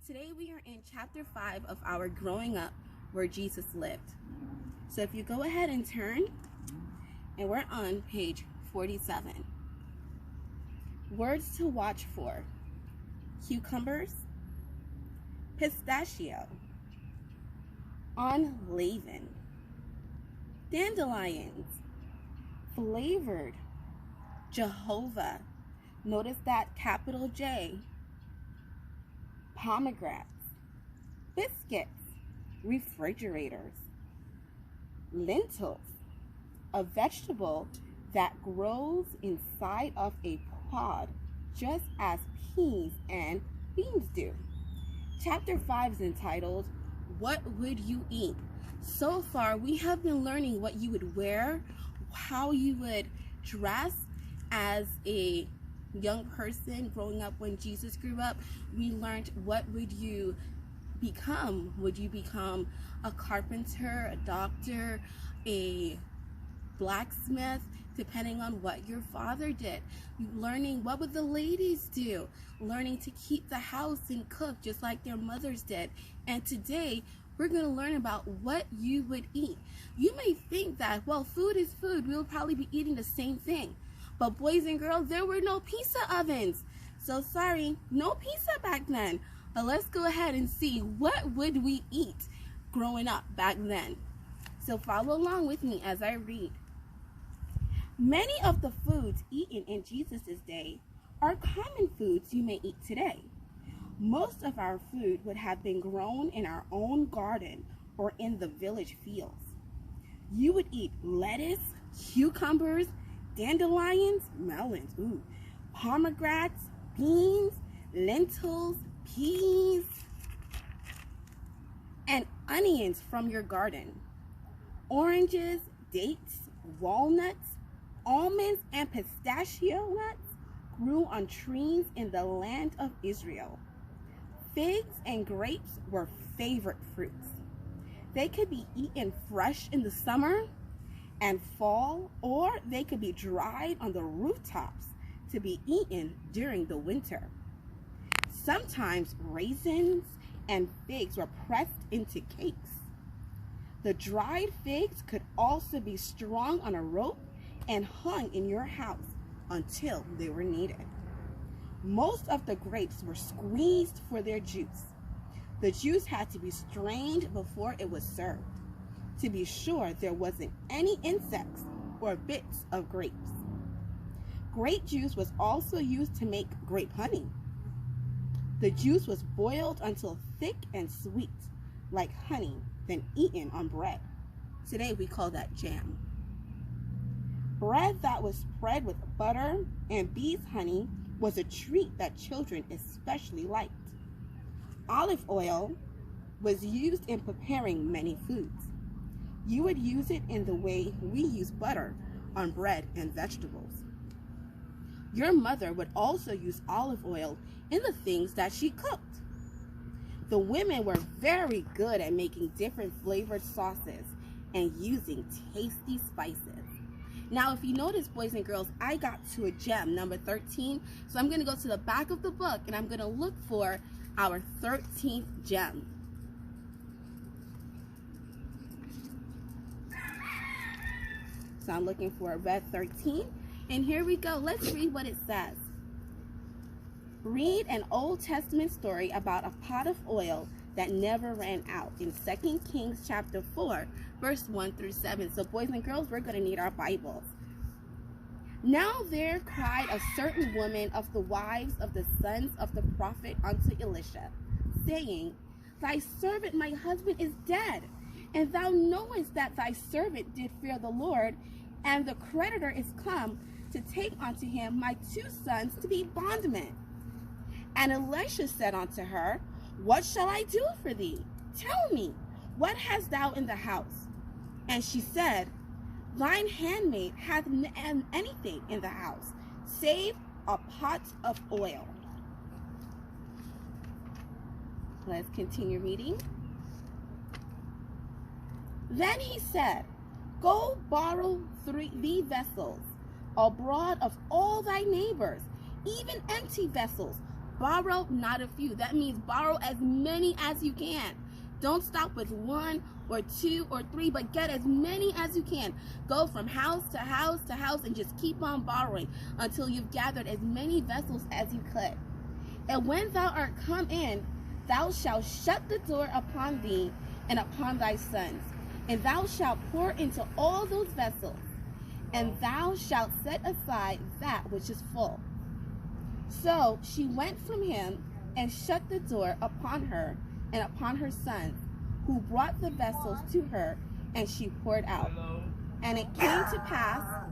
Today we are in chapter 5 of our Growing Up Where Jesus Lived. So if you go ahead and turn, and we're on page 47. Words to watch for: cucumbers, pistachio, unleavened, dandelions, flavored, Jehovah. Notice that capital J. Pomegranates, biscuits, refrigerators, lentils, a vegetable that grows inside of a pod just as peas and beans do. Chapter 5 is entitled, What Would You Eat? So far, we have been learning what you would wear, how you would dress as a young person growing up when Jesus grew up. We learned what would you become. Would you become a carpenter, a doctor, a blacksmith, depending on what your father did. Learning what would the ladies do, learning to keep the house and cook just like their mothers did. And today we're going to learn about what you would eat. You may think that, well, food is food, we'll probably be eating the same thing. But boys and girls, there were no pizza ovens. So sorry, no pizza back then. But let's go ahead and see what would we eat growing up back then. So follow along with me as I read. Many of the foods eaten in Jesus' day are common foods you may eat today. Most of our food would have been grown in our own garden or in the village fields. You would eat lettuce, cucumbers, dandelions, melons, pomegranates, beans, lentils, peas, and onions from your garden. Oranges, dates, walnuts, almonds, and pistachio nuts grew on trees in the land of Israel. Figs and grapes were favorite fruits. They could be eaten fresh in the summer and fall, or they could be dried on the rooftops to be eaten during the winter. Sometimes raisins and figs were pressed into cakes. The dried figs could also be strung on a rope and hung in your house until they were needed. Most of the grapes were squeezed for their juice. The juice had to be strained before it was served, to be sure there wasn't any insects or bits of grapes. Grape juice was also used to make grape honey. The juice was boiled until thick and sweet, like honey, then eaten on bread. Today we call that jam. Bread that was spread with butter and bees' honey was a treat that children especially liked. Olive oil was used in preparing many foods. You would use it in the way we use butter on bread and vegetables. Your mother would also use olive oil in the things that she cooked. The women were very good at making different flavored sauces and using tasty spices. Now, if you notice, boys and girls, I got to a gem, number 13. So I'm going to go to the back of the book and I'm going to look for our 13th gem. So I'm looking for red 13. And here we go. Let's read what it says. Read an Old Testament story about a pot of oil that never ran out in 2 Kings chapter 4, verse 1 through 7. So boys and girls, we're going to need our Bibles. Now there cried a certain woman of the wives of the sons of the prophet unto Elisha, saying, Thy servant my husband is dead, and thou knowest that thy servant did fear the Lord, and the creditor is come to take unto him my 2 sons to be bondmen. And Elisha said unto her, What shall I do for thee? Tell me, what hast thou in the house? And she said, Thine handmaid hath anything in the house, save a pot of oil. Let's continue reading. Then he said, Go borrow 3 vessels abroad of all thy neighbors, even empty vessels, Borrow not a few. That means borrow as many as you can. Don't stop with 1 or 2 or 3, but get as many as you can. Go from house to house to house and just keep on borrowing until you've gathered as many vessels as you could. And when thou art come in, thou shalt shut the door upon thee and upon thy sons, and thou shalt pour into all those vessels, and thou shalt set aside that which is full. So she went from him and shut the door upon her and upon her sons, who brought the vessels to her, and she poured out. And it came to pass,